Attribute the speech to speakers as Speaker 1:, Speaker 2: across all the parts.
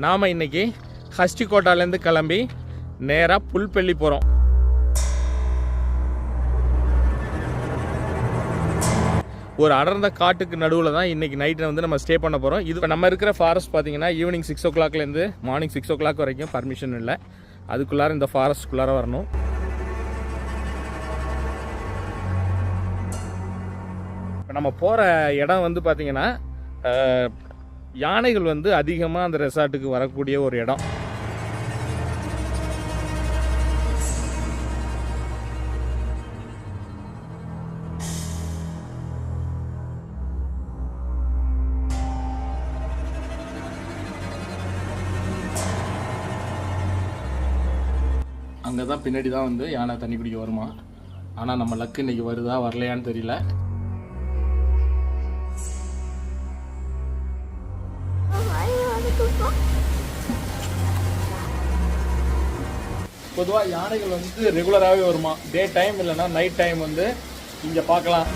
Speaker 1: நாம் இன்றைக்கி ஹஸ்டிகோட்டாலேருந்து கிளம்பி நேராக புல்பள்ளி போகிறோம். ஒரு அடர்ந்த காட்டுக்கு நடுவில் தான் இன்றைக்கி நைட்டில் வந்து நம்ம ஸ்டே பண்ண போகிறோம். இது நம்ம இருக்கிற ஃபாரஸ்ட் பார்த்திங்கன்னா ஈவினிங் 6 o'clockலேருந்து மார்னிங் 6 o'clock வரைக்கும் பர்மிஷன் இல்லை. அதுக்குள்ளார இந்த ஃபாரஸ்ட்குள்ளார வரணும். இப்போ நம்ம போகிற இடம் வந்து பார்த்திங்கன்னா யானைகள் வந்து அதிகமாக அந்த ரெசார்ட்டுக்கு வரக்கூடிய ஒரு இடம். அங்கே தான் பின்னாடி தான் வந்து யானை தண்ணி குடிக்க வருமா. ஆனால் நம்ம லக்கு இன்றைக்கி வருதா வரலையான்னு தெரியல. பொதுவாக யானைகள் வந்து ரெகுலராகவே வருமா. டே டைம் இல்லைன்னா நைட் டைம் வந்து இங்கே பார்க்கலாம்.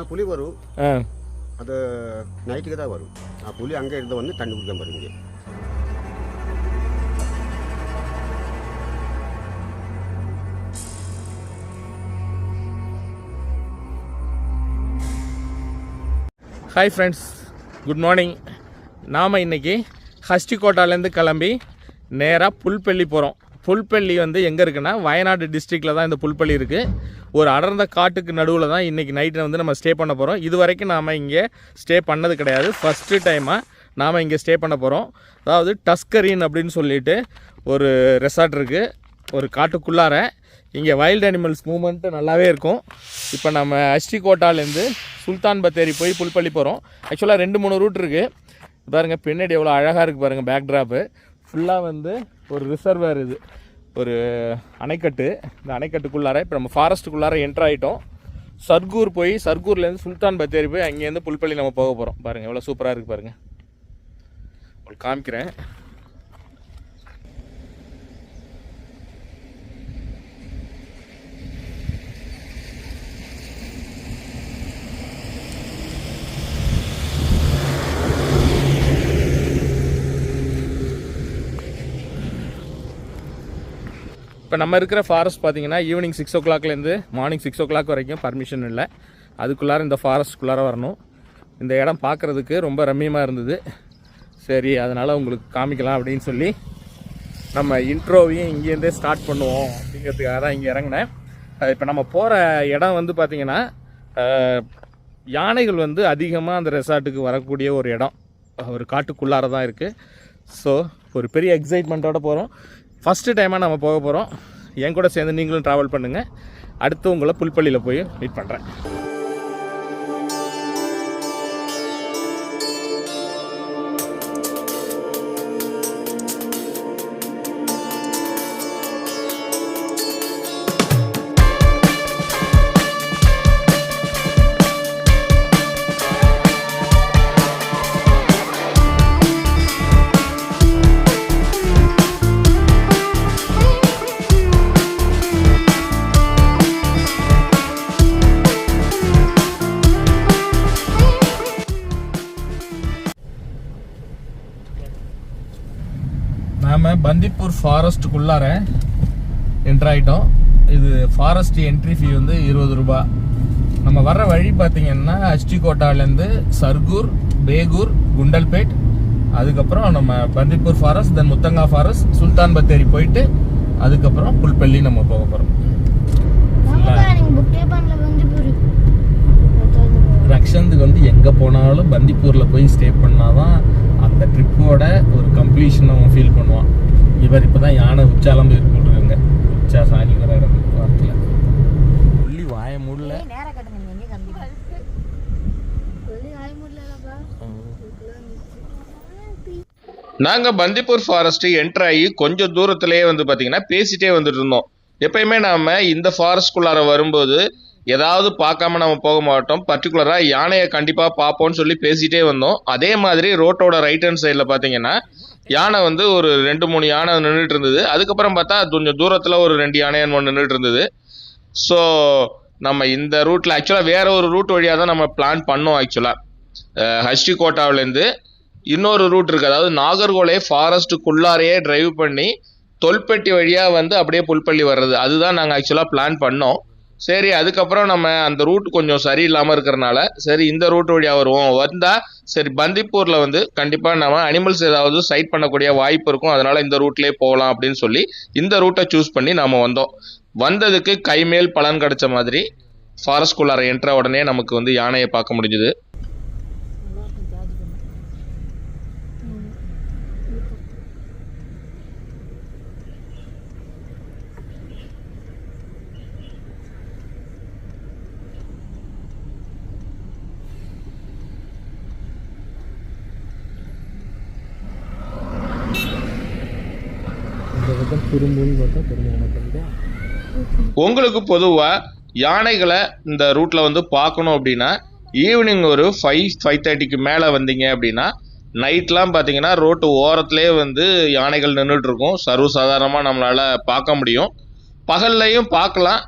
Speaker 2: புலி வரும், அது நைட்டுக்கு தான் வரும். புலி அங்கே இருந்து வந்து தண்ணி குடிக்க பாருங்க.
Speaker 1: Hi friends, good morning. நாம் இன்றைக்கி ஹஸ்டிகோட்டாலேருந்து கிளம்பி நேராக புல்பள்ளி போகிறோம். புல்பள்ளி வந்து எங்கே இருக்குன்னா வயநாடு டிஸ்ட்ரிக்டில் தான் இந்த புல்பள்ளி இருக்குது. ஒரு அடர்ந்த காட்டுக்கு நடுவில் தான் இன்றைக்கி நைட்டில் வந்து நம்ம ஸ்டே பண்ண போகிறோம். இது வரைக்கும் நாம் இங்கே ஸ்டே பண்ணது கிடையாது. ஃபஸ்ட்டு டைமாக நாம் இங்கே ஸ்டே பண்ண போகிறோம். அதாவது டஸ்கரின் அப்படின்னு சொல்லிட்டு ஒரு ரெசார்ட் இருக்குது ஒரு காட்டுக்குள்ளார. இங்கே வைல்டு அனிமல்ஸ் மூவ்மெண்ட்டு நல்லாவே இருக்கும். இப்போ நம்ம ஹஸ்டிகோட்டாலேருந்து சுல்தான் பத்தேரி போய் புல்பள்ளி போகிறோம். ஆக்சுவலாக 2-3 ரூட் இருக்குது. பாருங்கள் பின்னாடி எவ்வளோ அழகாக இருக்குது பாருங்கள். பேக் ட்ராப்பு ஃபுல்லாக வந்து ஒரு ரிசர்வர், இது ஒரு அணைக்கட்டு. இந்த அணைக்கட்டுக்குள்ளார இப்போ நம்ம ஃபாரஸ்ட்டுக்குள்ளார என்ட்ரு ஆகிட்டோம். சர்கூர் போய் சர்கூர்லேருந்து சுல்தான் பத்தேரி போய் அங்கேருந்து புல்பள்ளி நம்ம போக போகிறோம். பாருங்கள் எவ்வளோ சூப்பராக இருக்குது பாருங்கள். உங்களுக்கு காமிக்கிறேன். இப்போ நம்ம இருக்கிற ஃபாரஸ்ட் பார்த்திங்கன்னா ஈவினிங் 6 o'clockலேருந்து மார்னிங் 6 o'clock வரைக்கும் பர்மிஷன் இல்லை. அதுக்குள்ளார இந்த ஃபாரஸ்ட்குள்ளார வரணும். இந்த இடம் பார்க்குறதுக்கு ரொம்ப ரம்மியமாக இருந்தது. சரி, அதனால் உங்களுக்கு காமிக்கலாம் அப்படின்னு சொல்லி நம்ம இன்ட்ரோவையும் இங்கேருந்தே ஸ்டார்ட் பண்ணுவோம் அப்படிங்கிறதுக்காக தான் இங்கே இறங்கினேன். இப்போ நம்ம போகிற இடம் வந்து பார்த்திங்கன்னா யானைகள் வந்து அதிகமாக அந்த ரெசார்ட்டுக்கு வரக்கூடிய ஒரு இடம். ஒரு காட்டுக்குள்ளார தான் இருக்குது. ஸோ ஒரு பெரிய எக்ஸைட்மெண்ட்டோடு போகிறோம். ஃபஸ்ட்டு டைமாக நம்ம போக போகிறோம். என் கூட சேர்ந்து நீங்களும் ட்ராவல் பண்ணுங்கள். அடுத்து உங்களை புல்பள்ளியில் போய் மீட் பண்ணுறேன். நாம் பந்திப்பூர் ஃபாரஸ்ட்டுக்குள்ளார என்ட்ரு ஆகிட்டோம். இது ஃபாரஸ்ட் என்ட்ரி ஃபீ வந்து 20 ரூபா. நம்ம வர்ற வழி பார்த்திங்கன்னா ஹஸ்டிகோட்டாலேருந்து சர்கூர், பேகூர், குண்டல்பேட், அதுக்கப்புறம் நம்ம பந்திப்பூர் ஃபாரஸ்ட், தென் முத்தங்கா ஃபாரஸ்ட், சுல்தான் பத்தேரி போயிட்டு அதுக்கப்புறம் புல்பள்ளி நம்ம போக போகிறோம். ரக்ஷந்துக்கு வந்து எங்கே போனாலும் பந்திப்பூரில் போய் ஸ்டே பண்ணாதான் அந்த ட்ரிப்போட ஒரு கம்ப்ளீஷன் அவன் ஃபீல் பண்ணுவான். இவர் இப்போ தான் யானை உச்சாலம் போட்டுருக்காங்க. உச்சா சாணி வர வாரத்தில் புள்ளி வாய மூடல. நாங்கள் பந்திப்பூர் ஃபாரஸ்ட்டு என்ட்ரு ஆகி கொஞ்சம் தூரத்துலேயே வந்து பார்த்தீங்கன்னா பேசிகிட்டே வந்துட்டு இருந்தோம். எப்பயுமே நாம் இந்த ஃபாரஸ்ட்குள்ளார வரும்போது ஏதாவது பார்க்காம நம்ம போக மாட்டோம். பர்டிகுலராக யானையை கண்டிப்பாக பார்ப்போம்னு சொல்லி பேசிகிட்டே வந்தோம். அதே மாதிரி ரோட்டோட ரைட் ஹேண்ட் சைடில் பார்த்தீங்கன்னா யானை வந்து ஒரு 2-3 யானை நின்றுட்டு இருந்தது. அதுக்கப்புறம் பார்த்தா கொஞ்சம் தூரத்தில் ஒரு 2 யானைன்னு ஒன்று நின்றுட்டு இருந்தது. ஸோ நம்ம இந்த ரூட்டில் ஆக்சுவலாக வேற ஒரு ரூட் வழியாக தான் நம்ம பிளான் பண்ணோம். ஆக்சுவலாக ஹஸ்டிகோட்டாவிலேருந்து இன்னொரு ரூட் இருக்குது, அதாவது நாகர்கோலை ஃபாரஸ்ட்டுக்குள்ளாரையே டிரைவ் பண்ணி தொல்பெட்டி வழியாக வந்து அப்படியே புல்பள்ளி வர்றது, அதுதான் நாங்கள் ஆக்சுவலாக பிளான் பண்ணோம். சரி, அதுக்கப்புறம் நம்ம அந்த ரூட் கொஞ்சம் சரியில்லாமல் இருக்கிறனால சரி இந்த ரூட் வழியாக வருவோம். வந்தால் சரி பந்திப்பூரில் வந்து கண்டிப்பாக நம்ம அனிமல்ஸ் ஏதாவது சைட் பண்ணக்கூடிய வாய்ப்பு இருக்கும், அதனால் இந்த ரூட்லேயே போகலாம் அப்படின்னு சொல்லி இந்த ரூட்டை சூஸ் பண்ணி நாம் வந்தோம். வந்ததுக்கு கைமேல் பலன் கிடைச்ச மாதிரி ஃபாரஸ்ட்குள்ளார என்ட்ர உடனே நமக்கு வந்து யானையை பார்க்க முடிஞ்சுது. உங்களுக்கு பொதுவாக யானைகளை இந்த ரூட்டில் வந்து பார்க்கணும் அப்படின்னா ஈவினிங் ஒரு 5-5:30க்கு மேலே வந்தீங்க அப்படின்னா நைட்லாம் பார்த்தீங்கன்னா ரோட்டு ஓரத்துலேயே வந்து யானைகள் நின்றுட்டு இருக்கும். சர்வசாதாரணமாக நம்மளால் பார்க்க முடியும். பகல்லையும் பார்க்கலாம்,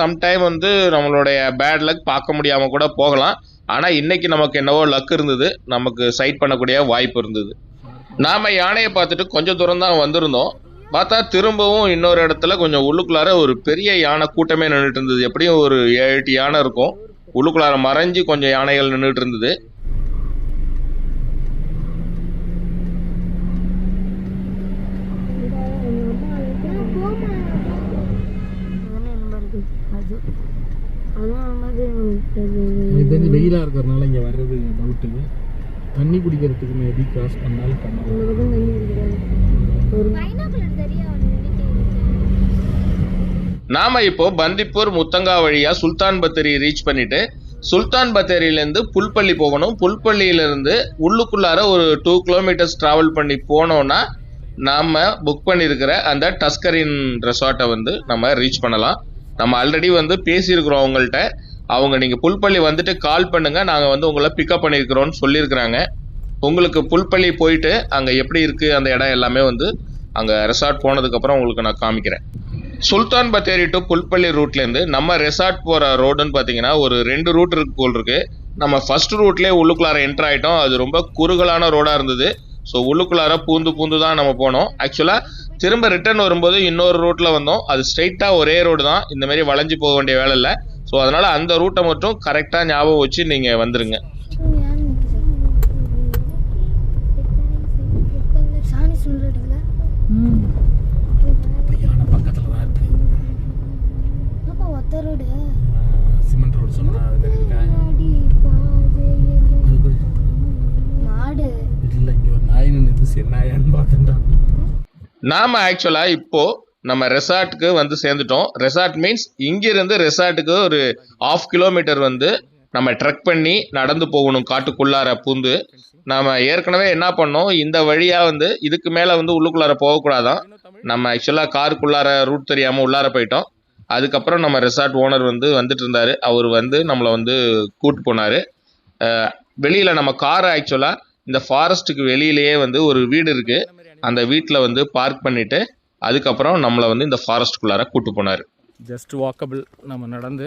Speaker 1: சம்டைம் வந்து நம்மளுடைய பேட் லக் பார்க்க முடியாமல் கூட போகலாம். ஆனால் இன்னைக்கு நமக்கு என்னவோ லக் இருந்தது, நமக்கு சைட் பண்ணக்கூடிய வாய்ப்பு இருந்தது. நாம் யானையை பார்த்துட்டு கொஞ்சம் தூரம் தான் வந்திருந்தோம். பார்த்தா திரும்பவும் இன்னொரு இடத்துல கொஞ்சம் உள்ளுக்குள்ளார ஒரு பெரிய யானை கூட்டமே நின்றுட்டு இருந்தது. எப்படியும் ஒரு 7-8 யானை இருக்கும். உள்ளுக்குள்ளார மறைஞ்சு கொஞ்சம் யானைகள் நின்றுட்டு இருந்தது.
Speaker 3: வெயிலாக இருக்கிறதுனால இங்கே வர்றது டவுட்டு. தண்ணி குடிக்கிறதுக்கு மேபி கிராஸ் பண்ணாலும்
Speaker 1: நாம இப்போ பந்திப்பூர் முத்தங்கா வழியா சுல்தான் பத்தேரி ரீச் பண்ணிட்டு சுல்தான் பத்தேரியிலேருந்து புல்பள்ளி போகணும். புல்பள்ளியிலேருந்து உள்ளுக்குள்ளார ஒரு 2 கிலோமீட்டர்ஸ் ட்ராவல் பண்ணி போனோம்னா நாம் புக் பண்ணியிருக்கிற அந்த டஸ்கரின் ரெசார்ட்டை வந்து நம்ம ரீச் பண்ணலாம். நம்ம ஆல்ரெடி வந்து பேசியிருக்கிறோம் அவங்கள்ட்ட. அவங்க நீங்கள் புல்பள்ளி வந்துட்டு கால் பண்ணுங்கள், நாங்கள் வந்து உங்களை பிக்கப் பண்ணியிருக்கிறோன்னு சொல்லியிருக்கிறாங்க. உங்களுக்கு புல்பள்ளி போயிட்டு அங்கே எப்படி இருக்குது அந்த இடம் எல்லாமே வந்து அங்கே ரெசார்ட் போனதுக்கப்புறம் உங்களுக்கு நான் காமிக்கிறேன். சுல்தான் பத்தேரி டு புல்பள்ளி ரூட்லேருந்து நம்ம ரெசார்ட் போகிற ரோடுன்னு பார்த்தீங்கன்னா ஒரு 2 ரூட் இருக்கு போல் இருக்குது. நம்ம ஃபர்ஸ்ட் ரூட்லேயே உள்ளுக்குள்ளார என்ட்ரு ஆகிட்டோம். அது ரொம்ப குறுகலான ரோடாக இருந்தது. ஸோ உள்ளுக்குள்ளார பூந்து தான் நம்ம போனோம். ஆக்சுவலாக திரும்ப ரிட்டர்ன் வரும்போது இன்னொரு ரூட்டில் வந்தோம். அது ஸ்ட்ரைட்டாக ஒரே ரோடு தான், இந்தமாரி வளைஞ்சு போக வேண்டிய வேலை இல்லை. ஸோ அதனால் அந்த ரூட்டை மட்டும் கரெக்டாக ஞாபகம் வச்சு நீங்கள் வந்துடுங்க.
Speaker 3: பக்கத்தில் தான் இருக்கு சிமெண்ட் ரோடு சொன்னா இல்லை, இங்கே ஒரு நாய் நின்று சரி நாயான்னு பார்த்தேன்டா.
Speaker 1: நாம் ஆக்சுவலாக இப்போது நம்ம ரெசார்ட்டுக்கு வந்து சேர்ந்துட்டோம். ரெசார்ட் மீன்ஸ் இங்கிருந்து ரெசார்ட்டுக்கு ஒரு 1/2 கிலோமீட்டர் வந்து நம்ம ட்ரெக் பண்ணி நடந்து போகணும் காட்டுக்குள்ளார பூந்து. நாம் ஏற்கனவே என்ன பண்ணோம், இந்த வழியாக வந்து இதுக்கு மேலே வந்து உள்ளுக்குள்ளார போகக்கூடாதான். நம்ம ஆக்சுவலாக காருக்குள்ளார ரூட் தெரியாமல் உள்ளார போயிட்டோம். அதுக்கப்புறம் நம்ம ரெசார்ட் ஓனர் வந்து வந்துட்டு இருந்தார். அவர் வந்து நம்மளை வந்து கூட்டு போனார். வெளியில் நம்ம காரை ஆக்சுவலாக இந்த ஃபாரஸ்ட்டுக்கு வெளியிலேயே வந்து ஒரு வீடு இருக்குது, அந்த வீட்டில் வந்து பார்க் பண்ணிவிட்டு அதுக்கப்புறம் நம்மளை வந்து இந்த ஃபாரஸ்ட்டுக்குள்ளார கூட்டு போனார்.
Speaker 3: ஜஸ்ட் வாக்கபிள் நம்ம நடந்து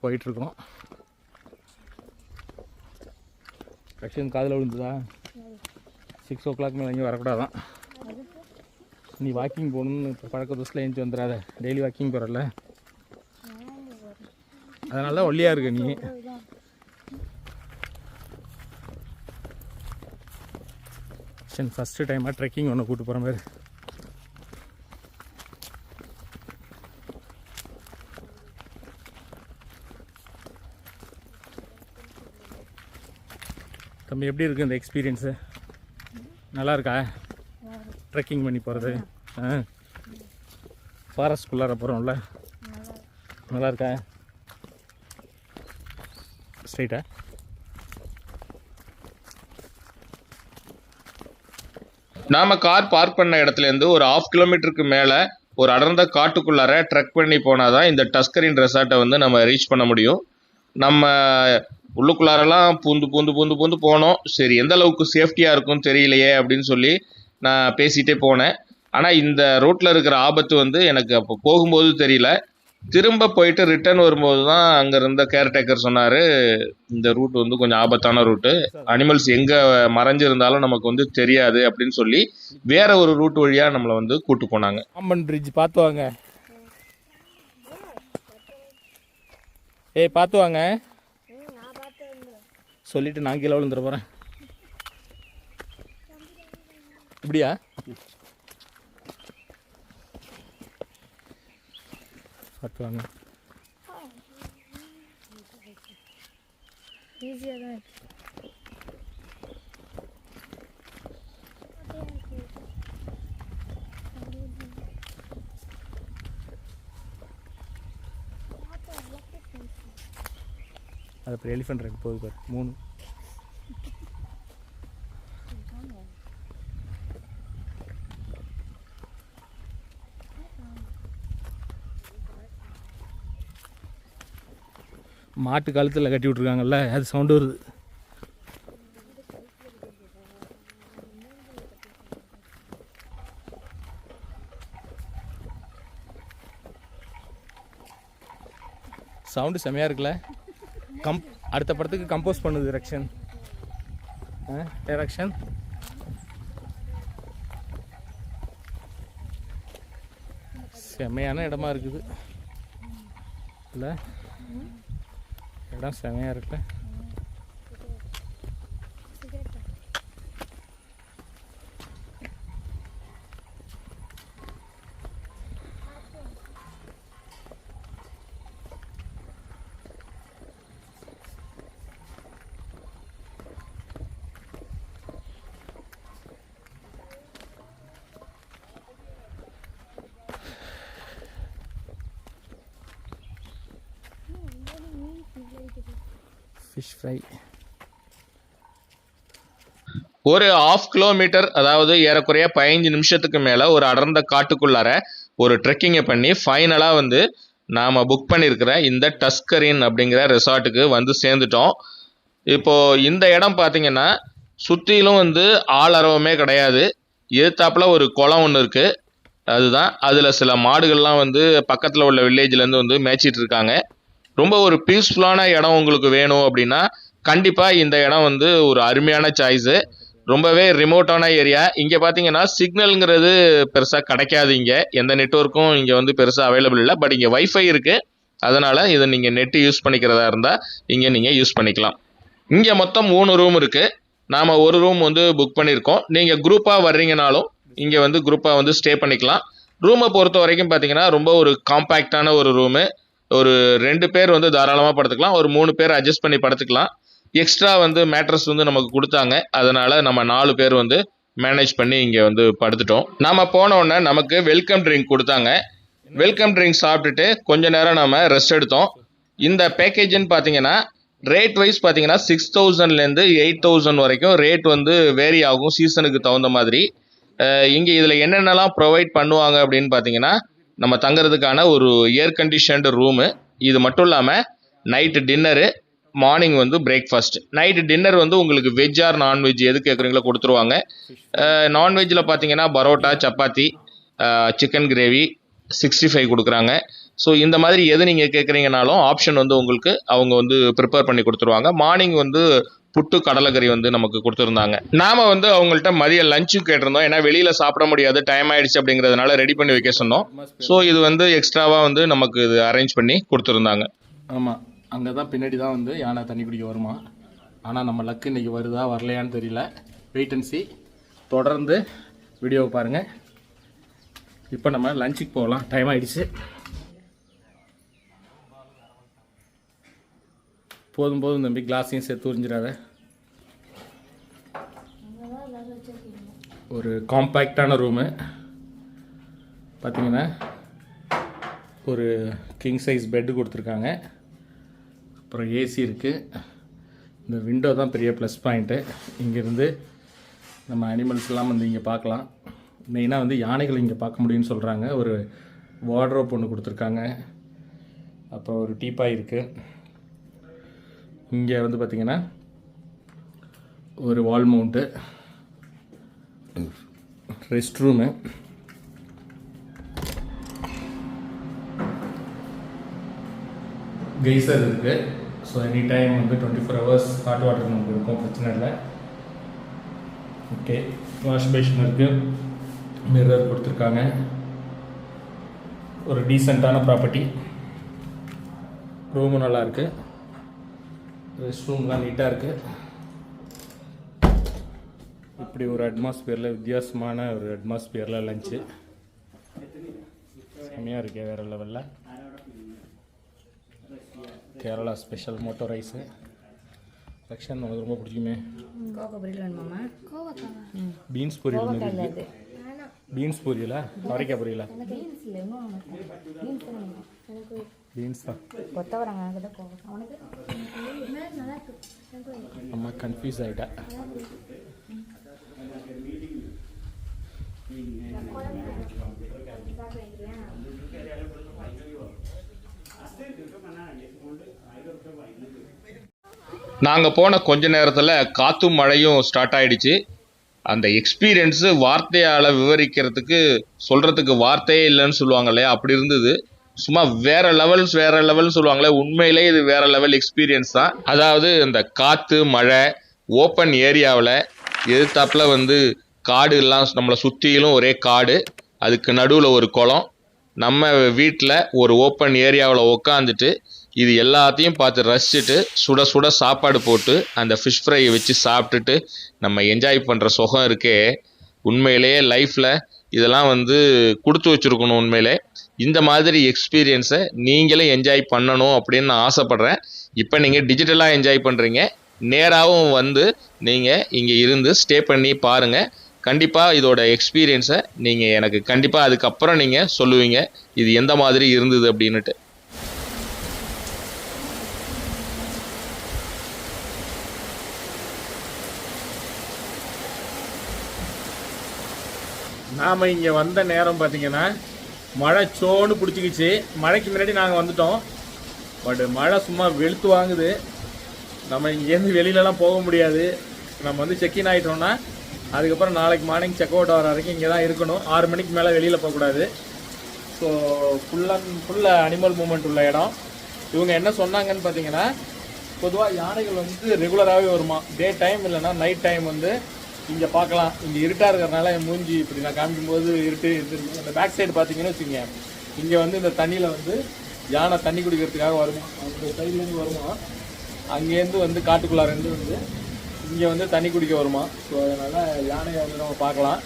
Speaker 3: போயிட்டுருக்கோம். ரஷ்யன் காதில் விழுந்துதா? 6 o'clock மேலே இங்கே வரக்கூடாதான். நீ வாக்கிங் போகணுன்னு பழக்க தோசில் எழுந்து வந்துடாத. டெய்லி வாக்கிங் போகிறல, அதனால தான் ஒல்லியாக இருக்க நீ. ஃபஸ்ட்டு டைமாக ட்ரெக்கிங் ஒன்று கூப்பிட்டு போகிற மாதிரி. தம்பி எப்படி இருக்குது இந்த எக்ஸ்பீரியன்ஸு? நல்லா இருக்கா ட்ரெக்கிங் பண்ணி போகிறது? ஃபாரஸ்ட்குள்ளார போகிறோம்ல, நல்லா இருக்கா? ஸ்ட்ரைட்டா
Speaker 1: நாம் கார் பார்க் பண்ண இடத்துலேருந்து ஒரு 1/2 கிலோமீட்டருக்கு மேலே ஒரு அடர்ந்த காட்டுக்குள்ளார ட்ரெக் பண்ணி போனால் தான் இந்த டஸ்கரின் ரெசார்ட்டை வந்து நம்ம ரீச் பண்ண முடியும். நம்ம உள்ளுக்குள்ளாரெல்லாம் பூந்து போனோம். சரி, எந்த அளவுக்கு சேஃப்டியாக இருக்கும்னு தெரியலையே அப்படின்னு சொல்லி நான் பேசிகிட்டே போனேன். ஆனால் இந்த ரோட்டில் இருக்கிற ஆபத்து வந்து எனக்கு அப்போ போகும்போது தெரியல. திரும்ப போயிட்டு ரிட்டர்ன் வரும்போது தான் அங்கே இருந்த கேர்டேக்கர் சொன்னார், இந்த ரூட் வந்து கொஞ்சம் ஆபத்தான ரூட்டு, அனிமல்ஸ் எங்கே மறைஞ்சிருந்தாலும் நமக்கு வந்து தெரியாது அப்படின்னு சொல்லி வேற ஒரு ரூட் வழியாக நம்மளை வந்து கூட்டு போனாங்க.
Speaker 3: பாம்பன் பிரிட்ஜ் பார்த்து வாங்க. ஏய் பார்த்து வாங்க சொல்லிட்டு நான் கீழே விழுந்துட போகிறேன். இப்படியா? பார்த்து வாங்க.
Speaker 4: ஈஸியாக தான் இருக்கு.
Speaker 3: அது அப்புறம் எலிஃபென்ட் இருக்கு போகுது பாரு 3. மாட்டு கழுத்தில் கட்டி விட்ருக்காங்கல்ல, அது சவுண்டு வருது. சவுண்டு செமையாக இருக்குல்ல. அடுத்த படத்துக்கு கம்போஸ் பண்ணுது டைரக்ஷன். செமையான இடமா இருக்குது இல்லை? இடம் செமையாக இருக்குல்ல. Fish fry.
Speaker 1: ஒரு 1/2 கிலோமீட்டர், அதாவது ஏறக்குறைய 15 நிமிஷத்துக்கு மேலே ஒரு அடர்ந்த காட்டுக்குள்ளார ஒரு ட்ரெக்கிங்கை பண்ணி ஃபைனலாக வந்து நாம் புக் பண்ணியிருக்கிற இந்த டஸ்கரின் அப்படிங்கிற ரெசார்ட்டுக்கு வந்து சேர்ந்துட்டோம். இப்போது இந்த இடம் பார்த்திங்கன்னா சுற்றிலும் வந்து ஆளரவமே கிடையாது. எதிர்த்தாப்பில் ஒரு குளம் ஒன்று இருக்குது. அதுதான் அதில் சில மாடுகள்லாம் வந்து பக்கத்தில் உள்ள வில்லேஜ்லேருந்து வந்து மேய்ச்சிட்டு இருக்காங்க. ரொம்ப ஒரு பீஸ்ஃபுல்லான இடம் உங்களுக்கு வேணும் அப்படின்னா கண்டிப்பாக இந்த இடம் வந்து ஒரு அருமையான சாய்ஸு. ரொம்பவே ரிமோட்டான ஏரியா. இங்கே பார்த்தீங்கன்னா சிக்னலுங்கிறது பெருசாக கிடைக்காது. இங்கே எந்த நெட்வொர்க்கும் இங்கே வந்து பெருசாக அவைலபிள் இல்லை. பட் இங்கே வைஃபை இருக்குது. அதனால் இதை நீங்கள் நெட்டு யூஸ் பண்ணிக்கிறதா இருந்தால் இங்கே நீங்கள் யூஸ் பண்ணிக்கலாம். இங்கே மொத்தம் 3 ரூம் இருக்குது. நாம் ஒரு ரூம் வந்து புக் பண்ணியிருக்கோம். நீங்கள் குரூப்பாக வர்றீங்கனாலும் இங்கே வந்து குரூப்பாக வந்து ஸ்டே பண்ணிக்கலாம். ரூமை பொறுத்த வரைக்கும் பார்த்தீங்கன்னா ரொம்ப ஒரு காம்பேக்டான ஒரு ரூமு. ஒரு 2 பேர் வந்து தாராளமாக படுத்துக்கலாம். ஒரு 3 பேர் அட்ஜஸ்ட் பண்ணி படுத்துக்கலாம். எக்ஸ்ட்ரா வந்து மேட்ரஸ் வந்து நமக்கு கொடுத்தாங்க. அதனால் நம்ம 4 பேர் வந்து மேனேஜ் பண்ணி இங்கே வந்து படுத்துட்டோம். நாம் போனோடனே நமக்கு வெல்கம் ட்ரிங்க் கொடுத்தாங்க. வெல்கம் ட்ரிங்க் சாப்பிட்டுட்டு கொஞ்ச நேரம் நம்ம ரெஸ்ட் எடுத்தோம். இந்த பேக்கேஜ்னு பார்த்தீங்கன்னா ரேட் வைஸ் பார்த்தீங்கன்னா 6000லேருந்து 8000 வரைக்கும் ரேட் வந்து வேரி ஆகும் சீசனுக்கு தகுந்த மாதிரி. இங்கே இதில் என்னென்னலாம் ப்ரொவைட் பண்ணுவாங்க அப்படின்னு பார்த்தீங்கன்னா நம்ம தங்குறதுக்கான ஒரு ஏர் கண்டிஷன்டு ரூமு. இது மட்டும் இல்லாமல் நைட்டு டின்னரு, மார்னிங் வந்து பிரேக்ஃபாஸ்ட். நைட்டு டின்னர் வந்து உங்களுக்கு வெஜ் ஆர் நான்வெஜ் எது கேட்குறீங்களோ கொடுத்துருவாங்க. நான்வெஜ்ஜில் பார்த்தீங்கன்னா பரோட்டா, சப்பாத்தி, சிக்கன் கிரேவி, 65 கொடுக்குறாங்க. ஸோ இந்த மாதிரி எது நீங்கள் கேட்குறீங்கனாலும் ஆப்ஷன் வந்து உங்களுக்கு அவங்க வந்து ப்ரிப்பேர் பண்ணி கொடுத்துருவாங்க. மார்னிங் வந்து புட்டு கடலைக்கறி வந்து நமக்கு கொடுத்துருந்தாங்க. நாம் வந்து அவங்கள்ட்ட மதியம் லஞ்சும் கேட்டிருந்தோம். ஏன்னா வெளியில் சாப்பிட முடியாது, டைம் ஆகிடுச்சு அப்படிங்கிறதுனால ரெடி பண்ணி வைக்க சொன்னோம். ஸோ இது வந்து எக்ஸ்ட்ராவாக வந்து நமக்கு இது அரேஞ்ச் பண்ணி கொடுத்துருந்தாங்க.
Speaker 3: ஆமாம், அங்கே தான் பின்னாடி தான் வந்து யானை தண்ணி குடிக்க வருமா. ஆனால் நம்ம லக்கு இன்றைக்கி வருதா வரலையான்னு தெரியல. Wait and see. தொடர்ந்து வீடியோவை பாருங்கள். இப்போ நம்ம லஞ்சுக்கு போகலாம், டைம் ஆகிடுச்சு. போதும் தம்பி, கிளாஸையும் சேர்த்து உறிஞ்சிடாத. ஒரு காம்பேக்டான ரூமு பார்த்தீங்கன்னா ஒரு கிங் சைஸ் பெட்டு கொடுத்துருக்காங்க. அப்புறம் ஏசி இருக்குது. இந்த விண்டோ தான் பெரிய ப்ளஸ் பாயிண்ட்டு. இங்கேருந்து நம்ம அனிமல்ஸ்லாம் வந்து இங்கே பார்க்கலாம். மெயினாக வந்து யானைகள் இங்கே பார்க்க முடியும்னு சொல்கிறாங்க. ஒரு வார்ட்ரோப் ஒன்று கொடுத்துருக்காங்க. அப்புறம் ஒரு டீப்பாய் இருக்குது. இங்கே வந்து பார்த்திங்கன்னா ஒரு வால் மவுண்ட்டு, ரெஸ்ட் ரூமு, கெய்சர் இருக்குது. ஸோ எனி டைம் வந்து 24 hours ஹாட் வாட்டர் நமக்கு இருக்கும், பிரச்சனை இல்லை. ஓகே, வாஷ் பேஷன் இருக்குது, மிரர் கொடுத்துருக்காங்க. ஒரு டீசெண்டான ப்ராப்பர்ட்டி. ரூமும் நல்லா இருக்குது, ரெஸ்ட் ரூம்லாம் நீட்டாக இருக்குது. இப்படி ஒரு அட்மாஸ்பியரில், வித்தியாசமான ஒரு அட்மாஸ்பியரில் லஞ்சு செம்மையாக இருக்கே, வேறு லெவலில். கேரளா ஸ்பெஷல் மோட்டோ ரைஸு. ரக்ஷன் நமக்கு ரொம்ப பிடிக்குமே. பீன்ஸ் பொரியல் மாதிரி இருக்கு. பீன்ஸ் பொரியல, அவரைக்காய் பொரியல? பீன்ஸ் தான். அம்மா கன்ஃபியூஸ் ஆகிட்டா.
Speaker 1: நாங்கள் போன கொஞ்ச நேரத்தில் காற்றும் மழையும் ஸ்டார்ட் ஆகிடுச்சு. அந்த எக்ஸ்பீரியன்ஸு வார்த்தையால் விவரிக்கிறதுக்கு, சொல்கிறதுக்கு வார்த்தையே இல்லைன்னு சொல்லுவாங்க இல்லையா, அப்படி இருந்தது. சும்மா வேறு லெவல்னு சொல்லுவாங்களே, உண்மையிலே இது வேறு லெவல் எக்ஸ்பீரியன்ஸ் தான். அதாவது இந்த காற்று மழை, ஓப்பன் ஏரியாவில் எதிர்த்தாப்பில் வந்து காடு எல்லாம் நம்மளை சுற்றிலும் ஒரே காடு, அதுக்கு நடுவில் ஒரு குளம், நம்ம வீட்டில் ஒரு ஓப்பன் ஏரியாவில் உக்காந்துட்டு இது எல்லாத்தையும் பார்த்து ரசிச்சுட்டு சுட சுட சாப்பாடு போட்டு அந்த ஃபிஷ் ஃப்ரையை வச்சு சாப்பிட்டுட்டு நம்ம என்ஜாய் பண்ணுற சுகம் இருக்கே, உண்மையிலேயே லைஃப்பில் இதெல்லாம் வந்து கொடுத்து வச்சுருக்கணும். உண்மையிலே இந்த மாதிரி எக்ஸ்பீரியன்ஸை நீங்களே என்ஜாய் பண்ணணும் அப்படின்னு நான் ஆசைப்பட்றேன். இப்போ நீங்கள் டிஜிட்டலாக என்ஜாய் பண்ணுறீங்க, நேராகவும் வந்து நீங்கள் இங்கே இருந்து ஸ்டே பண்ணி பாருங்கள். கண்டிப்பாக இதோட எக்ஸ்பீரியன்ஸை நீங்கள் எனக்கு கண்டிப்பாக அதுக்கப்புறம் நீங்கள் சொல்லுவீங்க இது எந்த மாதிரி இருந்தது அப்படின்னுட்டு.
Speaker 3: நாம் இங்கே வந்த நேரம் பார்த்திங்கன்னா மழை சோன்னு பிடிச்சிக்கிச்சு. மழைக்கு முன்னாடி நாங்கள் வந்துட்டோம். பட் மழை சும்மா வெளுத்து வாங்குது. நம்ம இங்கேருந்து வெளியிலலாம் போக முடியாது. நம்ம வந்து செக்இன் ஆகிட்டோம்னா அதுக்கப்புறம் நாளைக்கு மார்னிங் செக் அவுட் ஆகிற வரைக்கும் இங்கே தான் இருக்கணும். 6 மணிக்கு மேலே வெளியில் போகக்கூடாது. ஸோ ஃபுல்லாக அனிமல் மூமெண்ட் உள்ள இடம். இவங்க என்ன சொன்னாங்கன்னு பார்த்தீங்கன்னா, பொதுவாக யானைகள் வந்து ரெகுலராகவே வருமா, டே டைம் இல்லைன்னா நைட் டைம் வந்து இங்கே பார்க்கலாம். இங்கே இருட்டாக இருக்கிறதுனால என் மூஞ்சி இப்படி நான் காமிக்கும்போது இருட்டு. அந்த பேக் சைடு பார்த்தீங்கன்னு வச்சுக்கோங்க, இங்கே வந்து இந்த தண்ணியில் வந்து யானை தண்ணி குடிக்கிறதுக்காக வருமா, அந்த சைட்லேருந்து வருமா, அங்கேருந்து வந்து காட்டுக்குள்ளாரேருந்து வந்து இங்கே வந்து தண்ணி குடிக்க வருமா. ஸோ அதனால் யானையை வந்து நம்ம பார்க்கலாம்,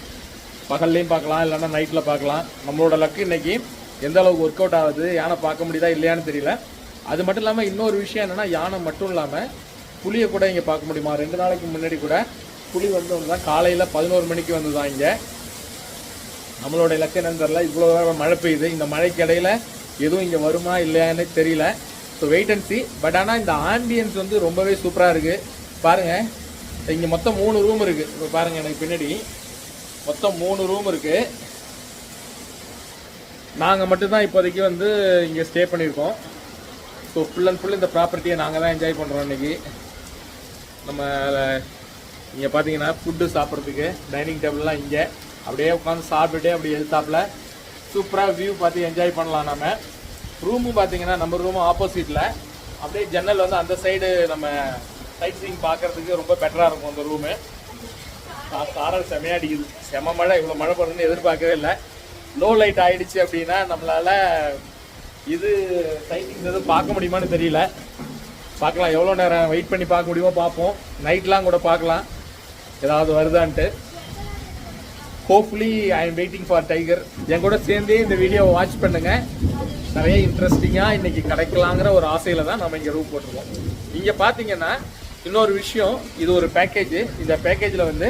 Speaker 3: பகல்லையும் பார்க்கலாம், இல்லைன்னா நைட்டில் பார்க்கலாம். நம்மளோட லக்கு இன்றைக்கி எந்த அளவுக்கு ஒர்க் அவுட் ஆகுது, யானை பார்க்க முடியுதா இல்லையான்னு தெரியல. அது மட்டும் இல்லாமல் இன்னொரு விஷயம் என்னென்னா, யானை மட்டும் இல்லாமல் புளியை கூட இங்கே பார்க்க முடியுமா. 2 நாளைக்கு முன்னாடி கூட புலி வந்து தான் காலையில் 11 மணிக்கு வந்து தான் இங்கே. நம்மளோட இலக்கு என்னன்னு தெரியல, இவ்வளோ மழை பெய்யுது. இந்த மழைக்கு இடையில எதுவும் இங்கே வருமா இல்லையான்னு தெரியல. So wait and see. But ஆனால் இந்த ஆம்பியன்ஸ் வந்து ரொம்பவே சூப்பராக இருக்குது. பாருங்கள், இங்கே மொத்தம் 3 ரூம் இருக்குது. இப்போ பாருங்கள், எனக்கு பின்னாடி மொத்தம் 3 ரூம் இருக்குது. நாங்கள் மட்டும்தான் இப்போதைக்கு வந்து இங்கே ஸ்டே பண்ணியிருக்கோம். ஸோ ஃபுல் அண்ட் ஃபுல் இந்த ப்ராப்பர்ட்டியை நாங்கள் தான் என்ஜாய் பண்ணுறோம் இன்றைக்கி. நம்ம இங்கே பார்த்தீங்கன்னா ஃபுட்டு சாப்பிட்றதுக்கு டைனிங் டேபிள்லாம் இங்கே அப்படியே உட்காந்து சாப்பிட்டுட்டே அப்படியே எழுத்தாப்பில் சூப்பராக வியூ பார்த்து என்ஜாய் பண்ணலாம். நம்ம ரூமும் பார்த்தீங்கன்னா நம்ம ரூமும் ஆப்போசிட்டில் அப்படியே ஜன்னல் வந்து அந்த சைடு நம்ம சைட் சீயிங் பார்க்குறதுக்கு ரொம்ப பெட்டராக இருக்கும் அந்த ரூமு. சாரல் செமையாக அடிக்குது, செம மழை. இவ்வளோ மழை போடுறதுன்னு எதிர்பார்க்கவே இல்லை. லோ லைட் ஆகிடுச்சு அப்படின்னா நம்மளால் இது சைட்டிங்ஸ் எதுவும் பார்க்க முடியுமான்னு தெரியல. பார்க்கலாம், எவ்வளோ நேரம் வெயிட் பண்ணி பார்க்க முடியுமோ பார்ப்போம். நைட்லாம் கூட பார்க்கலாம் ஏதாவது வருதான்ட்டு. Hopefully I am waiting for Tiger. என் கூட சேர்ந்தே இந்த வீடியோவை வாட்ச் பண்ணுங்கள். நிறைய இன்ட்ரெஸ்டிங்காக இன்றைக்கி கிடைக்கலாங்கிற ஒரு ஆசையில் தான் நம்ம இங்கே ரூம் போட்டிருக்கோம். இங்கே பார்த்தீங்கன்னா இன்னொரு விஷயம், இது ஒரு பேக்கேஜ். இந்த பேக்கேஜில் வந்து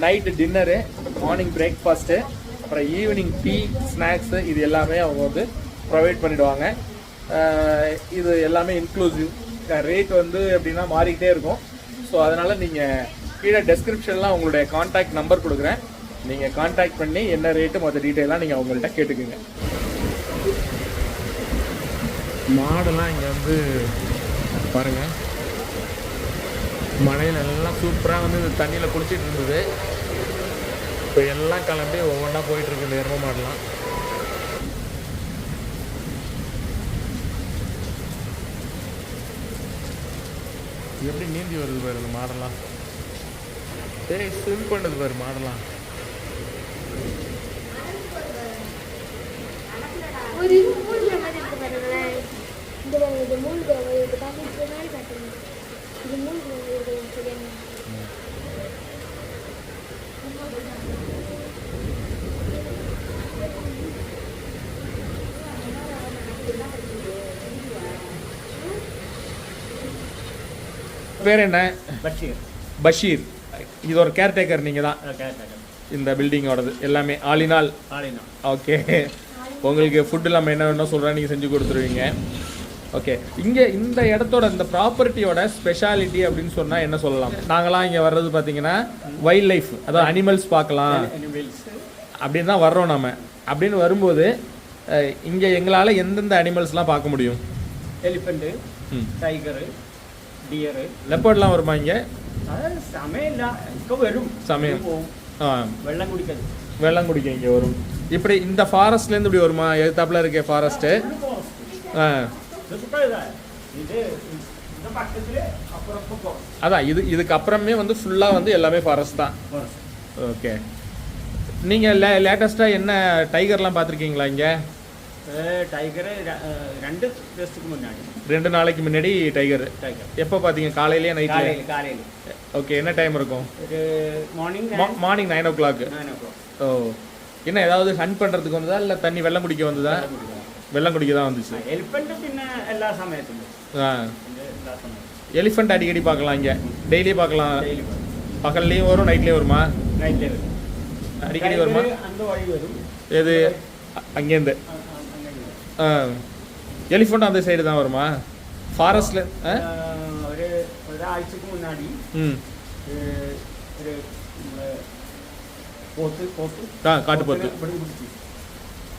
Speaker 3: நைட்டு டின்னரு, மார்னிங் பிரேக்ஃபாஸ்ட்டு, அப்புறம் ஈவினிங் டீ, ஸ்நாக்ஸு, இது எல்லாமே அவங்க வந்து ப்ரொவைட் பண்ணிவிடுவாங்க. இது எல்லாமே இன்க்ளூசிவ். ரேட் வந்து எப்படின்னா மாறிக்கிட்டே இருக்கும். ஸோ அதனால் நீங்கள் கீழே டெஸ்கிரிப்ஷனில் உங்களுடைய கான்டாக்ட் நம்பர் கொடுக்குறேன்.
Speaker 1: நீங்கள் கான்டாக்ட் பண்ணி என்ன ரேட்டு மொத்த டீட்டெயிலாக நீங்கள் அவங்கள்ட்ட கேட்டுக்குங்க. மாடெல்லாம் இங்கே வந்து பாருங்கள், மழையில் எல்லாம் சூப்பராக வந்து இந்த தண்ணியில் குளிச்சிட்டு இருந்தது. இப்போ எல்லாம் கிளம்பி ஒவ்வொன்றா போயிட்டுருக்கு இந்த எருமை மாடெல்லாம். எப்படி நீந்தி வருது பாரு இந்த மாடெல்லாம். சரி ஸ்விம் பண்ணுது பாரு மாடெல்லாம்.
Speaker 4: ஒரு இது மூழ்கிற மாதிரி இருக்கு பாருங்களேன். இந்த இது மூழ்கிற மாதிரி இருக்கு. காமிக்கிற மாதிரி காட்டுங்க. இது மூழ்கிற மாதிரி இருக்கு. சரியா
Speaker 1: பேர் என்ன?
Speaker 2: பஷீர்.
Speaker 1: பஷீர். இது ஒரு கேர்டேக்கர் நீங்கள் தான் இந்த பில்டிங்கோடது எல்லாமே ஆளினால். ஓகே, உங்களுக்கு ஃபுட்டு இல்லாமல் என்ன வேணும் சொல்கிறேன், நீங்கள் செஞ்சு கொடுத்துருவீங்க. ஓகே, இங்கே இந்த இடத்தோட இந்த ப்ராப்பர்ட்டியோட ஸ்பெஷாலிட்டி அப்படின்னு சொன்னால் என்ன சொல்லலாம்? நாங்களாம் இங்கே வர்றது பார்த்தீங்கன்னா வைல்ட் லைஃப், அதாவது அனிமல்ஸ் பார்க்கலாம் அப்படின்னு தான் வர்றோம் நம்ம. அப்படின்னு வரும்போது இங்கே எங்களால் எந்தெந்த அனிமல்ஸ்லாம் பார்க்க முடியும்?
Speaker 5: எலிஃபெண்ட்டு, டைகரு, டியரு,
Speaker 1: லெப்பர்ட்லாம் வருமா இங்கே?
Speaker 5: அதாவது சமையல் இப்போ வரும்
Speaker 1: சமயம். ஆ,
Speaker 5: வெள்ளம் குடிக்கிறது.
Speaker 1: வெள்ளம் குடிக்க இங்கே வரும். இப்படி இந்த ஃபாரஸ்ட்லேருந்து இப்படி வருமா? எதுத்தாப்புல இருக்கே ஃபாரஸ்ட்டு. ஆ,
Speaker 5: இது இந்த பக்கத்துல அப்புறம் போகும்.
Speaker 1: அதான் இதுக்கு அப்புறமே வந்து ஃபுல்லாக வந்து எல்லாமே ஃபாரஸ்ட் தான். ஓகே, நீங்கள் லேட்டஸ்ட்டாக என்ன டைகர்லாம் பார்த்துருக்கீங்களா இங்கே?
Speaker 5: டைகரு 2 வருஷத்துக்கு முன்னாடி,
Speaker 1: 2 நாளைக்கு முன்னாடி டைகர்.
Speaker 5: டைகர்
Speaker 1: எப்போ பார்த்தீங்க? காலையிலேயே நைட்டில்?
Speaker 5: காலையில்.
Speaker 1: ஓகே, என்ன டைம் இருக்கும்?
Speaker 5: ஒரு மார்னிங்
Speaker 1: மார்னிங் 9 o'clock.
Speaker 5: 9 o'clock.
Speaker 1: ஓ, என்ன ஏதாவது ஹண்ட் பண்ணுறதுக்கு வந்ததா இல்லை தண்ணி வெள்ளம் குடிக்க வந்ததா? வெள்ளம் குடிக்க தான் வந்துச்சு.
Speaker 5: எலிஃபெண்ட்டு പിന്നെ എല്ലാ സമയത്തും.
Speaker 1: ஆ,
Speaker 5: എല്ലാ സമയത്തും
Speaker 1: எலிஃபெண்ட் அடிக்கடி பார்க்கலாம் இங்கே, டெய்லி பார்க்கலாம்.
Speaker 5: ഡെയിലി
Speaker 1: பகல்லையும் வரும் நைட்லேயும் வருமா?
Speaker 5: നൈറ്റിൽ വരും.
Speaker 1: அடிக்கடி வருமா?
Speaker 5: அந்த வழி வரும்.
Speaker 1: எது அங்கேருந்து? ஆ, எலிஃபண்ட் அந்த சைடு தான் வருமா ஃபாரஸ்ட்டில்?
Speaker 5: ഒരാഴ്ചക്ക് മുന്നാടി
Speaker 1: ம்,
Speaker 5: ഒരു പോത്ത്
Speaker 1: காட்டுப்போத்து.
Speaker 5: ഇവിടെ പിടിച്ചു.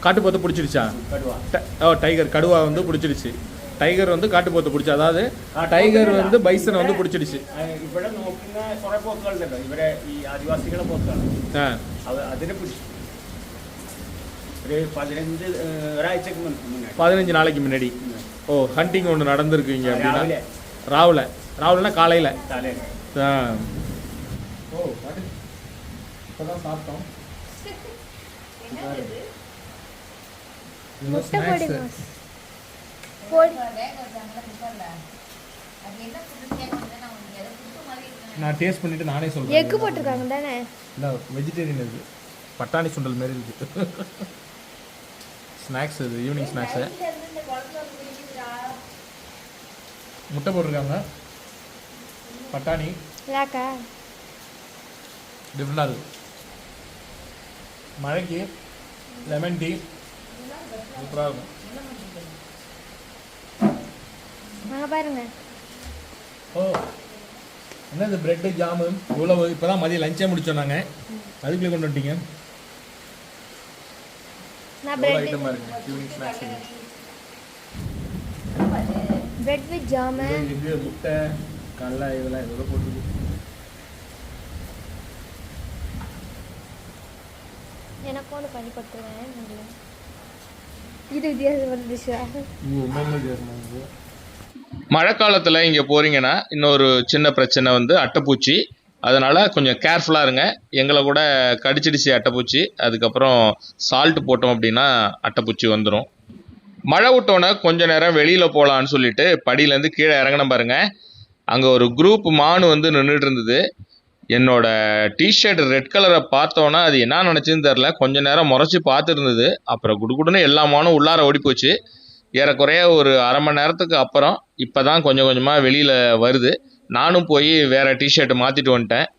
Speaker 1: காட்டுப்போத்து பிடிச்சிருச்சா?
Speaker 5: കടുവ.
Speaker 1: டைகர் கடுவா வந்து பிடிச்சிருச்சு. டைகர் வந்து காட்டுப்போத்து பிடிச்சி, அதாவது டைகர் வந்து பைசனை வந்து பிடிச்சிடுச்சு.
Speaker 5: ഇവിടെ നോക്കുന്ന കുറെ പോത്തുകളുണ്ടല്ലോ, ഇവരെ ഈ ആദിവാസികളെ പോത്താണ്.
Speaker 1: ஆ,
Speaker 5: അതിനെ പിടിച്ചു. ഒരു 15 ഒരാഴ്ചക്ക് മുന്നേ
Speaker 1: 15 நாளைக்கு முன்னாடி. ஓ, ஹண்டிங் ஒன்று நடந்திருக்கு இங்கே அப்படின்னா?
Speaker 5: രാവിലെ
Speaker 1: ராவுலனா காலையில்.
Speaker 5: തലേന്ന്.
Speaker 1: ஆ, ஓ, இப்போதான் சாப்பிட்டோம்.
Speaker 4: முட்டை பொடி மாஸ் பொடி.
Speaker 1: நான் டேஸ்ட் பண்ணிட்டு நானே சொல்றேன்.
Speaker 4: எக்கு போட்டிருக்காங்க தானே?
Speaker 1: இல்லை, வெஜிடேரியன் இது. பட்டாணி சுண்டல் மாரி இருக்கு. ஸ்நாக்ஸ் இது, ஈவினிங் ஸ்நாக்ஸு. முட்டை போட்டிருக்காங்க, பட்டாணி
Speaker 4: லாக்கா
Speaker 1: டிஃப்ரெண்டாக இருக்குது. மழைக்கு லெமன் டீ சூப்பராக இருக்கும்.
Speaker 4: அங்கே பாருங்க.
Speaker 1: ஓ, என்ன இது பிரெட்டு ஜாமு இவ்வளோ? இப்போ தான் மதியம் லஞ்சே முடிச்சோம் நாங்கள், அதுக்குள்ளே கொண்டு வந்துட்டீங்க.
Speaker 4: நான்
Speaker 1: எவ்வளோ
Speaker 4: பிரெட்
Speaker 1: ஐட்டம் பாருங்க, evening snacks.
Speaker 4: Bread with jam.
Speaker 1: இது முட்டை கடலை இதெல்லாம் எவ்வளோ போட்டுருக்கு.
Speaker 4: எனக்கு ஒன்று பண்ணி கொடுத்துருவேன். இது வித்தியாசம் டிஷ்ஷா?
Speaker 3: மழை காலத்தில் இங்கே போகிறீங்கன்னா இன்னொரு சின்ன பிரச்சனை வந்து அட்டைப்பூச்சி. அதனால் கொஞ்சம் கேர்ஃபுல்லாக இருங்க. எங்களை கூட கடிச்சிடுச்சு அட்டைப்பூச்சி. அதுக்கப்புறம் சால்ட் போட்டோம் அப்படின்னா அட்டைப்பூச்சி வந்துடும். மழை விட்டோன்னே கொஞ்ச நேரம் வெளியில் போகலான்னு சொல்லிட்டு படியிலேருந்து கீழே இறங்கணும் பாருங்கள். அங்கே ஒரு குரூப் மானு வந்து நின்றுட்டு இருந்தது. என்னோட டிஷர்ட் ரெட் கலரை பார்த்தோன்னா அது என்ன நினச்சின்னு தெரில, கொஞ்ச நேரம் முறைச்சி பார்த்துருந்தது. அப்புறம் குடுகுடுன்னு எல்லா மானும் உள்ளார ஓடி போச்சு. ஏறக்குறைய ஒரு அரை மணி நேரத்துக்கு அப்புறம் இப்போ தான் கொஞ்சம் கொஞ்சமாக வெளியில் வருது. நானும் போய் வேறு டிஷர்ட் மாற்றிட்டு வந்துட்டேன்.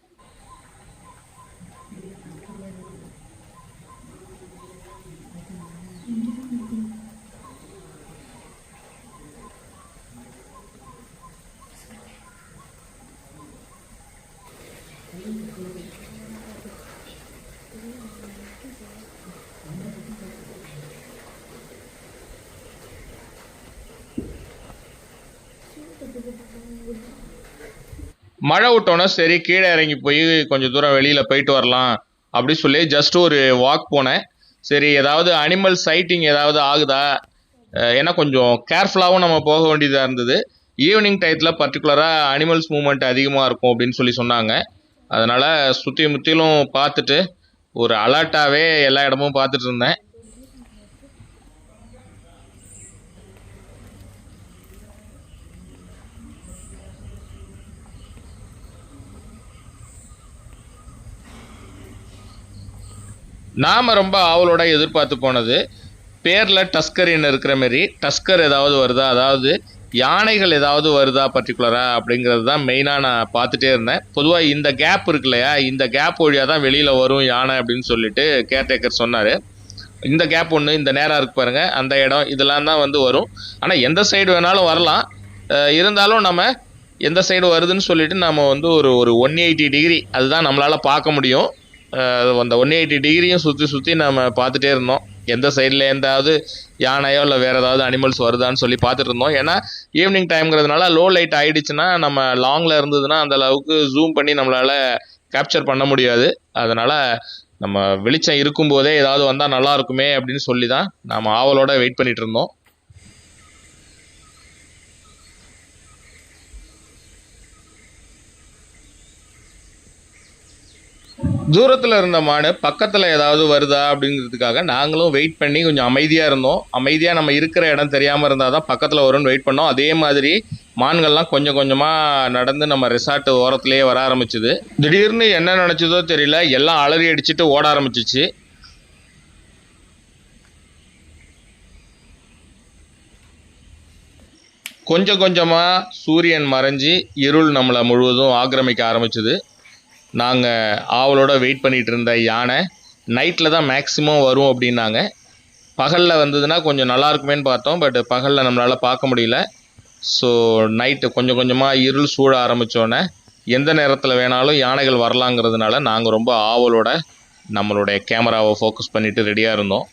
Speaker 1: மழை விட்டோன்னே சரி கீழே இறங்கி போய் கொஞ்சம் தூரம் வெளியில் போயிட்டு வரலாம் அப்படி சொல்லி ஜஸ்ட் ஒரு வாக் போனேன். சரி ஏதாவது அனிமல் சைட்டிங் ஏதாவது ஆகுதா, ஏன்னா கொஞ்சம் கேர்ஃபுல்லாகவும் நம்ம போக வேண்டியதாக இருந்தது. ஈவினிங் டயத்தில் பர்டிகுலராக அனிமல்ஸ் மூவ்மெண்ட் அதிகமாக இருக்கும் அப்படின்னு சொல்லி சொன்னாங்க. அதனால் சுற்றி முற்றிலும் பார்த்துட்டு ஒரு அலர்ட்டாகவே எல்லா இடமும் பார்த்துட்டு இருந்தேன். நாம் ரொம்ப ஆவலோட எதிர்பார்த்து போனது பேரில் டஸ்கரின்னு இருக்கிற மாரி டஸ்கர் ஏதாவது வருதா, அதாவது யானைகள் ஏதாவது வருதா பர்டிகுலராக அப்படிங்கிறது தான் மெயினாக நான் பார்த்துட்டே இருந்தேன். பொதுவாக இந்த கேப் இருக்கு இல்லையா, இந்த கேப் வழியாக தான் வெளியில் வரும் யானை அப்படின்னு சொல்லிட்டு கேர்டேக்கர் சொன்னார். இந்த கேப் ஒன்று இந்த நேரம் இருக்கு பாருங்கள், அந்த இடம் இதெல்லாம் தான் வந்து வரும். ஆனால் எந்த சைடு வேணாலும் வரலாம். இருந்தாலும் நம்ம எந்த சைடு வருதுன்னு சொல்லிட்டு நம்ம வந்து ஒரு 180 டிகிரி அதுதான் நம்மளால் பார்க்க முடியும். அந்த 180 டிகிரியும் சுற்றி நம்ம பார்த்துட்டே இருந்தோம். எந்த சைடில் எந்தாவது யானையோ இல்லை வேறு ஏதாவது அனிமல்ஸ் வருதான்னு சொல்லி பார்த்துட்டு இருந்தோம். ஏன்னா ஈவினிங் டைம்ங்கிறதுனால லோ லைட் ஆகிடுச்சுன்னா நம்ம லாங்கில் இருந்ததுன்னா அந்த அளவுக்கு ஜூம் பண்ணி நம்மளால் கேப்சர் பண்ண முடியாது. அதனால் நம்ம வெளிச்சம் இருக்கும்போதே ஏதாவது வந்தால் நல்லா இருக்குமே அப்படின்னு சொல்லி தான் நம்ம ஆவலோட வெயிட் பண்ணிகிட்டு இருந்தோம். தூரத்தில் இருந்த மாடு பக்கத்தில் ஏதாவது வருதா அப்படிங்கிறதுக்காக நாங்களும் வெயிட் பண்ணி கொஞ்சம் அமைதியாக இருந்தோம். அமைதியாக நம்ம இருக்கிற இடம் தெரியாமல் இருந்தால் தான் பக்கத்தில் வரும்னு வெயிட் பண்ணோம். அதே மாதிரி மான்கள்லாம் கொஞ்சம் கொஞ்சமாக நடந்து நம்ம ரெசார்ட் ஓரத்துலேயே வர ஆரம்பிச்சுது. திடீர்னு என்ன நினச்சதோ தெரியல, எல்லாம் அலறி அடிச்சுட்டு ஓட ஆரம்பிச்சிச்சு. கொஞ்சம் கொஞ்சமாக சூரியன் மறைஞ்சி இருள் நம்மளை முழுவதும் ஆக்கிரமிக்க ஆரம்பிச்சுது. நாங்கள் ஆவலோட வெயிட் பண்ணிகிட்டு இருந்த யானை நைட்டில் தான் மேக்ஸிமம் வரும் அப்படின்னாங்க. பகலில் வந்ததுன்னா கொஞ்சம் நல்லா இருக்குமேன்னு பார்த்தோம். பட் பகலில் நம்மளால் பார்க்க முடியல. ஸோ நைட்டு கொஞ்சம் கொஞ்சமாக இருள் சூழ ஆரம்பித்தோன்னே எந்த நேரத்தில் வேணாலும் யானைகள் வரலாங்கிறதுனால நாங்கள் ரொம்ப ஆவலோட நம்மளுடைய கேமராவை ஃபோக்கஸ் பண்ணிவிட்டு ரெடியாக இருந்தோம்.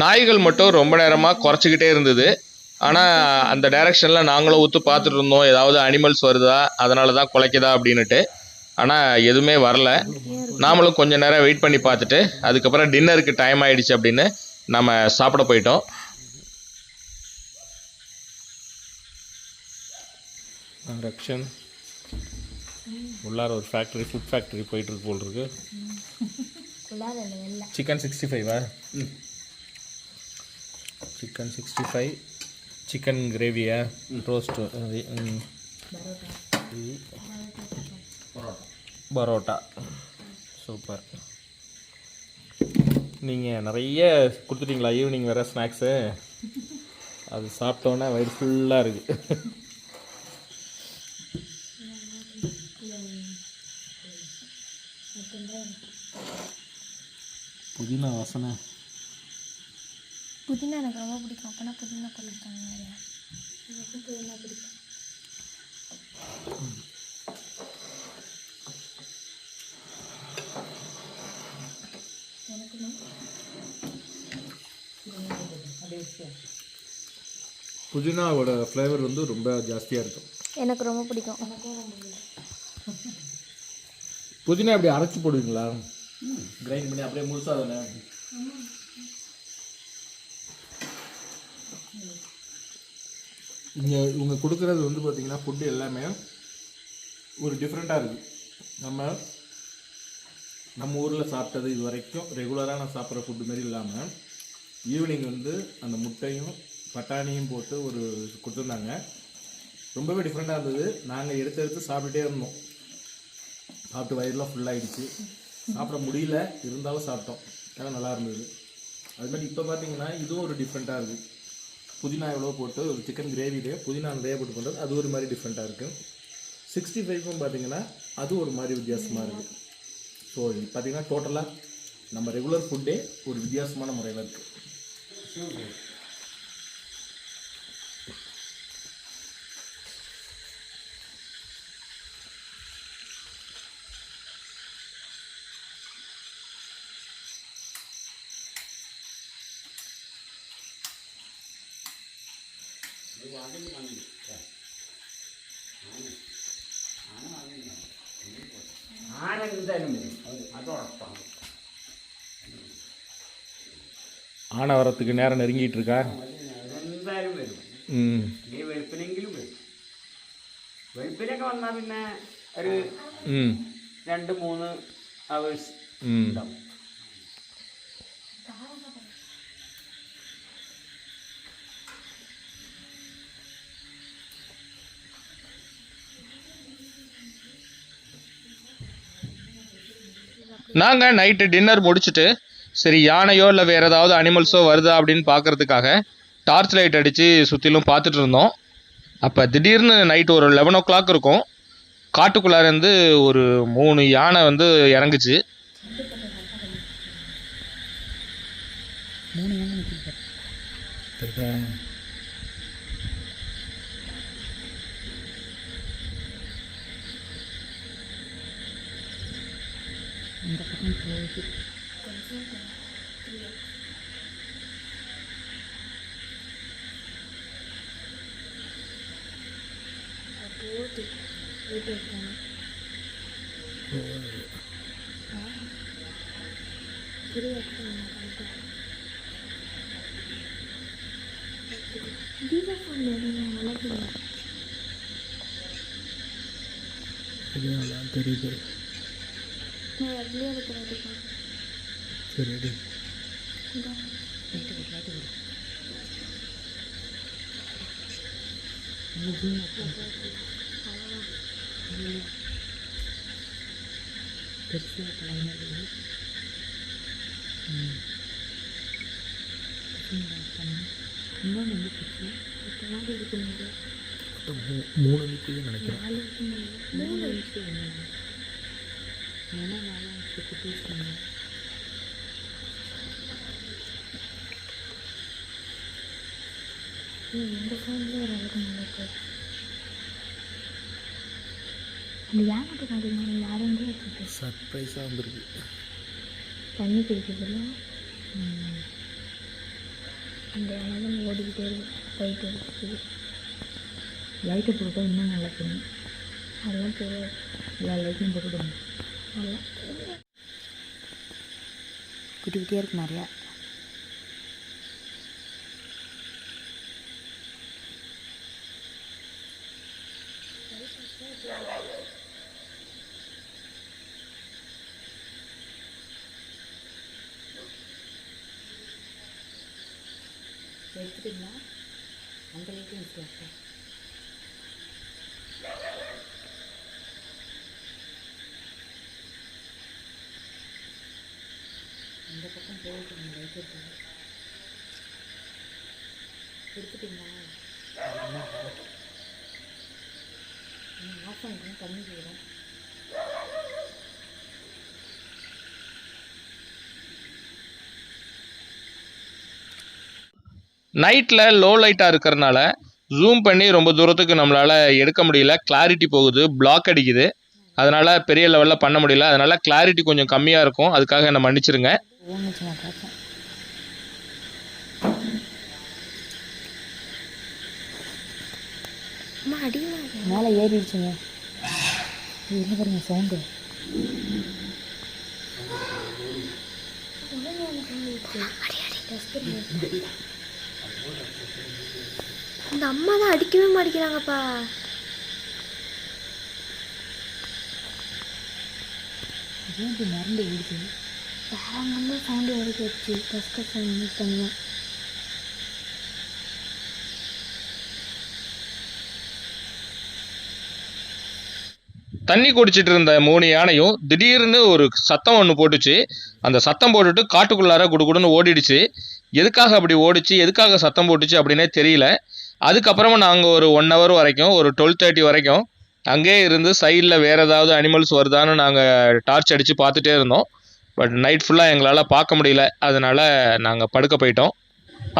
Speaker 1: நாய்கள் மட்டும் ரொம்ப நேரமாக குறைச்சிக்கிட்டே இருந்தது. ஆனால் அந்த டைரெக்ஷனில் நாங்களும் ஊற்று பார்த்துட்டு இருந்தோம், ஏதாவது அனிமல்ஸ் வருதா, அதனால தான் குலைக்குதா அப்படின்னுட்டு. ஆனால் எதுவுமே வரல. நாமளும் கொஞ்சம் நேரம் வெயிட் பண்ணி பார்த்துட்டு அதுக்கப்புறம் டின்னருக்கு டைம் ஆகிடுச்சு அப்படின்னு நம்ம சாப்பிட போயிட்டோம். ரக்ஷன் உள்ளார ஒரு ஃபேக்ட்ரி, ஃபுட் ஃபேக்ட்ரி போயிட்டுருக்கு போல் இருக்கு. சிக்கன் 65வா? சிக்கன் 65, சிக்கன் கிரேவியா, ரோஸ்ட்டு, பரோட்டா. சூப்பர். நீங்கள் நிறைய கொடுத்துட்டீங்களா ஈவினிங் வேறு ஸ்நாக்ஸு? அது சாப்பிட்டோன்னே வயிறு ஃபுல்லாக இருக்குது. புதினா வாசனை.
Speaker 4: புதினா எனக்கு ரொம்ப பிடிக்கும். அப்போனா புதினா பண்ணியிருக்காங்க. எனக்கு புதினா பிடிக்கும்.
Speaker 3: புதினாவோட ஃப்ளேவர் வந்து ரொம்ப ஜாஸ்தியாக இருக்கும்.
Speaker 4: எனக்கு ரொம்ப பிடிக்கும்.
Speaker 3: புதினா எப்படி அரைச்சி போடுவீங்களா? கிரைண்ட் பண்ணி அப்படியே முழுசாக தானே? இங்கே இவங்க கொடுக்குறது வந்து பார்த்திங்கன்னா ஃபுட்டு எல்லாமே ஒரு டிஃப்ரெண்ட்டாக இருக்குது. நம்ம ஊரில் சாப்பிட்டது இது வரைக்கும் ரெகுலராக நான் சாப்பிட்ற ஃபுட்டு மாரி இல்லாமல் ஈவினிங் வந்து அந்த முட்டையும் பட்டாணியும் போட்டு ஒரு கொடுத்துருந்தாங்க. ரொம்பவே டிஃப்ரெண்ட்டாக இருந்தது. நாங்கள் எடுத்து சாப்பிட்டுட்டே இருந்தோம். சாப்பிட்டு வயிறுலாம் ஃபுல்லாகிடுச்சு. சாப்பிட முடியல, இருந்தாலும் சாப்பிட்டோம். ஏன்னா நல்லா இருந்தது. அது மாதிரி இப்போ பார்த்தீங்கன்னா இதுவும் ஒரு டிஃப்ரெண்ட்டாக இருக்குது. புதினா எவ்வளோ போட்டு ஒரு சிக்கன் கிரேவிலே புதினா நிறைய போட்டு பண்ணுறது, அது ஒரு மாதிரி டிஃப்ரெண்ட்டாக இருக்குது. 65க்கும் பார்த்தீங்கன்னா அது ஒரு மாதிரி வித்தியாசமாக இருக்குது. ஸோ பார்த்தீங்கன்னா டோட்டலாக நம்ம ரெகுலர் ஃபுட்டே ஒரு வித்தியாசமான முறையில் இருக்குது.
Speaker 5: ആന എന്തായാലും വരും അത് ഉറപ്പാണ്.
Speaker 3: ஆனை வரத்துக்கு நேரம் நெருங்கிட்டு இருக்கா?
Speaker 5: എന്തായാലും വരും. ഈ വെളുപ്പിനെങ്കിലും വരും. വെളുപ്പിനൊക്കെ വന്നാൽ പിന്നെ ഒരു 2-3 അവേഴ്സ് ഉണ്ടാവും.
Speaker 1: நாங்கள் நைட்டு டின்னர் முடிச்சுட்டு சரி யானையோ இல்லை வேறு ஏதாவது அனிமல்ஸோ வருதா அப்படின்னு பார்க்குறதுக்காக டார்ச் லைட் அடித்து சுற்றிலும் பார்த்துட்டு இருந்தோம். அப்போ திடீர்னு நைட்டு ஒரு 11 o'clock இருக்கும், காட்டுக்குள்ளாரேருந்து ஒரு 3 யானை வந்து இறங்குச்சு. தெரியுது. சரி நினைக்கிறேன்.
Speaker 4: இந்த ஃபோன்லேயே ஒரு அளவுக்கு நல்லா அந்த யானை பார்த்தீங்கன்னா யாரும் வச்சுருக்கு
Speaker 3: சர்ப்ரைஸாக வந்திருக்கு.
Speaker 4: தண்ணி குடிக்கிறதுல அந்த யானை தான் ஓடிக்கிட்டே இருக்கு. போயிட்டு இருக்குது. லைட்டை போட்டா இன்னும் நல்லா தெரியும். அதெல்லாம் தெரியாது. எல்லா லைட்டையும் போட்டுவிடுங்க. நல்லா குட்டி குட்டியாக இருக்கு நிறையா. எடுத்துட்டீங்களா? அந்த லைட்டும் வச்சுருக்கேன். இந்த பக்கம் போயிட்டு லைட் எடுத்துங்க. எடுத்துட்டீங்களா? ஆஃப் பண்ணிக்கிறேன். தண்ணி போயிடும்.
Speaker 1: நைட்டில் லோ லைட்டாக இருக்கிறதுனால ஜூம் பண்ணி ரொம்ப தூரத்துக்கு நம்மளால் எடுக்க முடியல. கிளாரிட்டி போகுது, பிளாக் அடிக்குது. அதனால் பெரிய லெவலில் பண்ண முடியல. அதனால் கிளாரிட்டி கொஞ்சம் கம்மியாக இருக்கும். அதுக்காக என்னை மன்னிச்சிருங்க.
Speaker 4: மேலே ஏறிடுச்சுங்க. என்ன பாருங்க சவுண்டு. இந்த அம்மா தான் அடிக்கவே மாட்டேங்கிறாங்கப்பா. மறந்து விடுச்சு. வேற அங்கே சவுண்டு வரைக்கும் வச்சு டஸ்கர் சவுண்ட் யூஸ் பண்ணுவேன்.
Speaker 1: தண்ணி குடிச்சிட்டு இருந்த 3 யானையும் திடீர்னு ஒரு சத்தம் ஒன்று போட்டுச்சு. அந்த சத்தம் போட்டுட்டு காட்டுக்குள்ளார குடுகுடுன்னு ஓடிடுச்சு. எதுக்காக அப்படி ஓடிச்சு, எதுக்காக சத்தம் போட்டுச்சு அப்படின்னே தெரியல. அதுக்கப்புறமா நாங்கள் ஒரு 1 hour வரைக்கும், ஒரு 12:30 வரைக்கும் அங்கேயே இருந்து சைடில் வேறு ஏதாவது அனிமல்ஸ் வருதான்னு நாங்கள் டார்ச் அடித்து பார்த்துட்டே இருந்தோம். பட் நைட் ஃபுல்லாக எங்களால் பார்க்க முடியல. அதனால் நாங்கள் படுக்க போயிட்டோம்.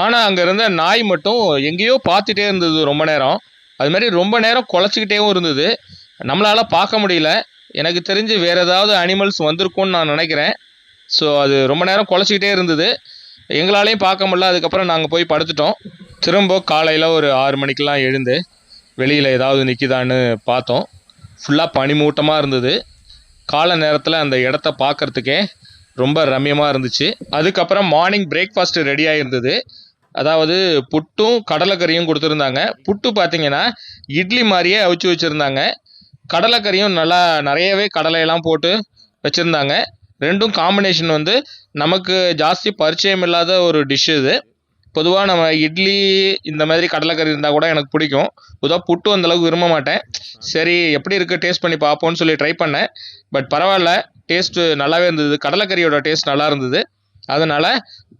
Speaker 1: ஆனால் அங்கே இருந்த நாய் மட்டும் எங்கேயோ பார்த்துட்டே இருந்தது ரொம்ப நேரம். அதுமாதிரி ரொம்ப நேரம் குலைச்சிக்கிட்டேவும் இருந்தது. நம்மளால் பார்க்க முடியல. எனக்கு தெரிஞ்சு வேறு ஏதாவது அனிமல்ஸ் வந்திருக்கும்னு நான் நினைக்கிறேன். ஸோ அது ரொம்ப நேரம் குலைச்சிக்கிட்டே இருந்தது. எங்களாலையும் பார்க்க முடியல. அதுக்கப்புறம் நாங்கள் போய் படுத்துட்டோம்.
Speaker 3: திரும்ப காலையில் ஒரு 6 மணிக்கெலாம் எழுந்து வெளியில் ஏதாவது நிற்கிதான்னு பார்த்தோம். ஃபுல்லாக பனிமூட்டமாக இருந்தது. காலை நேரத்தில் அந்த இடத்த பார்க்குறதுக்கே ரொம்ப ரம்யமாக இருந்துச்சு. அதுக்கப்புறம் மார்னிங் பிரேக்ஃபாஸ்ட்டு ரெடியாக இருந்தது. அதாவது புட்டும் கடலைக்கறியும் கொடுத்துருந்தாங்க. புட்டு பார்த்தீங்கன்னா இட்லி மாதிரியே அவிச்சு வச்சுருந்தாங்க. கடலைக்கறியும் நல்லா நிறையவே கடலையெல்லாம் போட்டு வச்சுருந்தாங்க. ரெண்டும் காம்பினேஷன் வந்து நமக்கு ஜாஸ்தி பரிச்சயம் இல்லாத ஒரு டிஷ் இது. பொதுவாக நம்ம இட்லி இந்த மாதிரி கடலைக்கறி இருந்தால் கூட எனக்கு பிடிக்கும். பொதுவாக புட்டு அந்தளவுக்கு விரும்ப மாட்டேன். சரி எப்படி இருக்குது டேஸ்ட் பண்ணி பார்ப்போன்னு சொல்லி ட்ரை பண்ணேன். பட் பரவாயில்ல, டேஸ்ட்டு நல்லாவே இருந்தது. கடலைக்கறியோட டேஸ்ட் நல்லா இருந்தது. அதனால்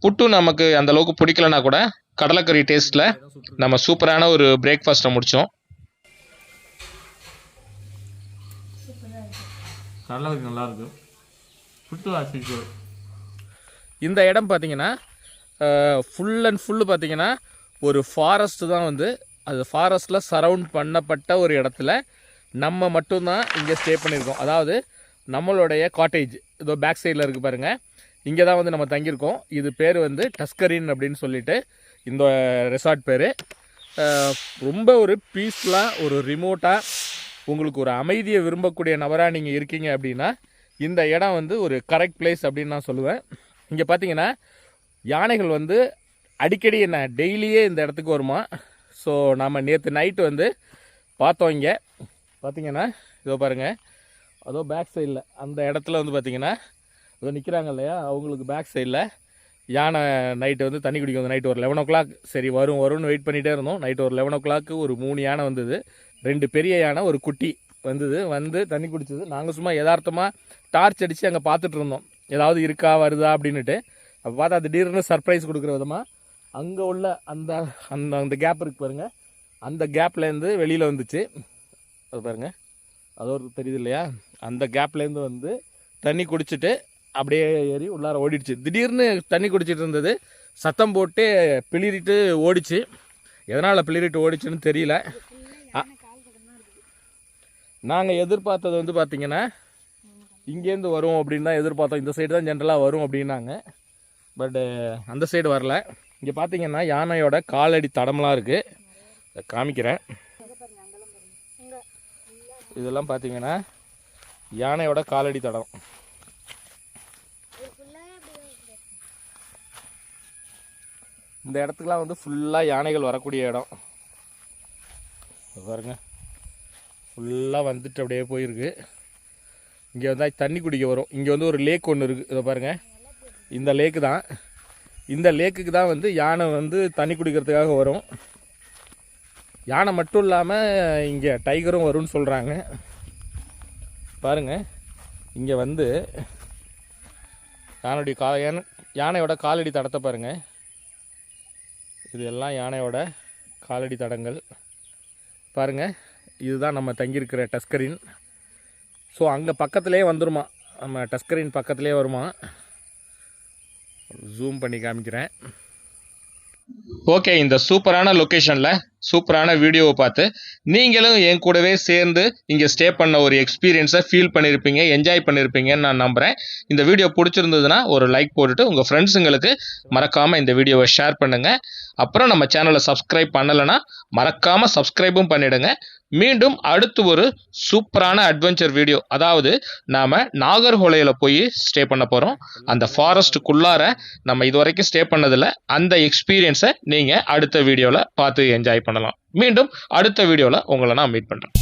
Speaker 3: புட்டு நமக்கு அந்தளவுக்கு பிடிக்கலனா கூட கடலைக்கறி டேஸ்ட்டில் நம்ம சூப்பரான ஒரு பிரேக்ஃபாஸ்ட்டை முடித்தோம்.
Speaker 1: கடலைக்கறி நல்லாயிருக்கு. புட்டு ஆசிக்கு இந்த இடம் பார்த்தீங்கன்னா ஃபுல் அண்ட் ஃபுல்லு பார்த்தீங்கன்னா ஒரு ஃபாரஸ்ட்டு தான் வந்து அது ஃபாரஸ்ட்டில் சரவுண்ட் பண்ணப்பட்ட ஒரு இடத்துல நம்ம மட்டும்தான் இங்கே ஸ்டே பண்ணியிருக்கோம். அதாவது நம்மளுடைய காட்டேஜ் இதோ பேக் சைடில் இருக்குது பாருங்கள், இங்கே தான் வந்து நம்ம தங்கியிருக்கோம். இது பேர் வந்து டஸ்கரின் அப்படின்னு சொல்லிட்டு இந்த ரெசார்ட் பேர். ரொம்ப ஒரு பீஸ்ஃபுல்லாக ஒரு ரிமோட்டாக உங்களுக்கு ஒரு அமைதியை விரும்பக்கூடிய நபராக நீங்கள் இருக்கீங்க அப்படின்னா இந்த இடம் வந்து ஒரு கரெக்ட் பிளேஸ் அப்படின்னு நான் சொல்லுவேன். இங்கே பார்த்தீங்கன்னா யானைகள் வந்து அடிக்கடி என்ன டெய்லியே இந்த இடத்துக்கு வருமா. ஸோ நம்ம நேற்று நைட்டு வந்து பார்த்தோம். இங்கே பார்த்தீங்கன்னா இதோ பாருங்கள், அதோ பேக் சைடில் அந்த இடத்துல வந்து பார்த்திங்கன்னா இதோ நிற்கிறாங்க இல்லையா, அவங்களுக்கு பேக் சைடில் யானை நைட்டு வந்து தண்ணி குடிக்கும். நைட்டு ஒரு 11 o'clock சரி வரும்னு வெயிட் பண்ணிகிட்டே இருந்தோம். நைட்டு ஒரு 11 o'clock ஒரு 3 யானை வந்தது. 2 பெரிய யானை ஒரு குட்டி வந்து தண்ணி குடிச்சது. நாங்கள் சும்மா யதார்த்தமாக டார்ச் அடித்து அங்கே பார்த்துட்டு இருந்தோம் ஏதாவது இருக்கா வருதா அப்படின்ட்டு. அப்போ பார்த்தா திடீர்னு சர்ப்ரைஸ் கொடுக்குற விதமாக அங்கே உள்ள அந்த அந்த அந்த கேப் இருக்கு பாருங்கள், அந்த கேப்லேருந்து வெளியில் வந்துச்சு. அது பாருங்கள், அது ஒரு தெரியுது இல்லையா, அந்த கேப்லேருந்து வந்து தண்ணி குடிச்சிட்டு அப்படியே ஏறி உள்ளார ஓடிடுச்சு. திடீர்னு தண்ணி குடிச்சிட்டு இருந்தது, சத்தம் போட்டு பிளிரிட்டு ஓடிச்சு. எதனால் பிளிரிட்டு ஓடிச்சுன்னு தெரியல. நாங்கள் எதிர்பார்த்தது வந்து பார்த்திங்கன்னா இங்கேருந்து வரும் அப்படின்னு தான் எதிர்பார்த்தோம். இந்த சைடு தான் ஜென்ரலாக வரும் அப்படின்னாங்க. பட்டு அந்த சைடு வரல. இங்கே பார்த்தீங்கன்னா யானையோட காலடி தடம்லாம் இருக்குது, காமிக்கிறேன். இதெல்லாம் பார்த்தீங்கன்னா யானையோட காலடி தடம். இந்த இடத்துக்குலாம் வந்து ஃபுல்லாக யானைகள் வரக்கூடிய இடம் பாருங்க. ஃபுல்லாக வந்துட்டு அப்படியே போயிருக்கு. இங்கே வந்து தண்ணி குடிக்க வரும். இங்கே வந்து ஒரு லேக் ஒன்று இருக்குது, இதை பாருங்கள். இந்த லேக்கு தான், இந்த லேக்குக்கு தான் வந்து யானை வந்து தண்ணி குடிக்கிறதுக்காக வரும். யானை மட்டும் இல்லாமல் இங்கே டைகரும் வரும்னு சொல்கிறாங்க. பாருங்கள், இங்கே வந்து யானையோட காலடி தடத்தை பாருங்கள். இது எல்லாம் யானையோட காலடி தடங்கள் பாருங்கள். இதுதான் நம்ம தங்கியிருக்கிற டஸ்கரின். ஸோ அங்கே பக்கத்துலேயே வந்துருமா, நம்ம டஸ்கரின் பக்கத்துலேயே வருமா. ஜூம் பண்ணி காமிக்கிறேன்.
Speaker 3: ஓகே, இந்த சூப்பரான லொக்கேஷனில் சூப்பரான வீடியோவை பார்த்து நீங்களும் என் கூடவே சேர்ந்து இங்கே ஸ்டே பண்ண ஒரு எக்ஸ்பீரியன்ஸை ஃபீல் பண்ணியிருப்பீங்க, என்ஜாய் பண்ணியிருப்பீங்கன்னு நான் நம்புகிறேன். இந்த வீடியோ பிடிச்சிருந்ததுன்னா ஒரு லைக் போட்டுட்டு உங்கள் ஃப்ரெண்ட்ஸுங்களுக்கு மறக்காமல் இந்த வீடியோவை ஷேர் பண்ணுங்கள். அப்புறம் நம்ம சேனலை சப்ஸ்கிரைப் பண்ணலைன்னா மறக்காமல் சப்ஸ்கிரைபும் பண்ணிவிடுங்க. மீண்டும் அடுத்து ஒரு சூப்பரான அட்வென்ச்சர் வீடியோ, அதாவது நாம் நாகர்ஹோலையில் போய் ஸ்டே பண்ண போகிறோம். அந்த ஃபாரஸ்ட்டுக்குள்ளார நம்ம இது வரைக்கும் ஸ்டே பண்ணதில்லை. அந்த எக்ஸ்பீரியன்ஸை நீங்கள் அடுத்த வீடியோவில் பார்த்து என்ஜாய் பண்ணலாம். மீண்டும் அடுத்த வீடியோவில் உங்களை நான் மீட் பண்ணுறேன்.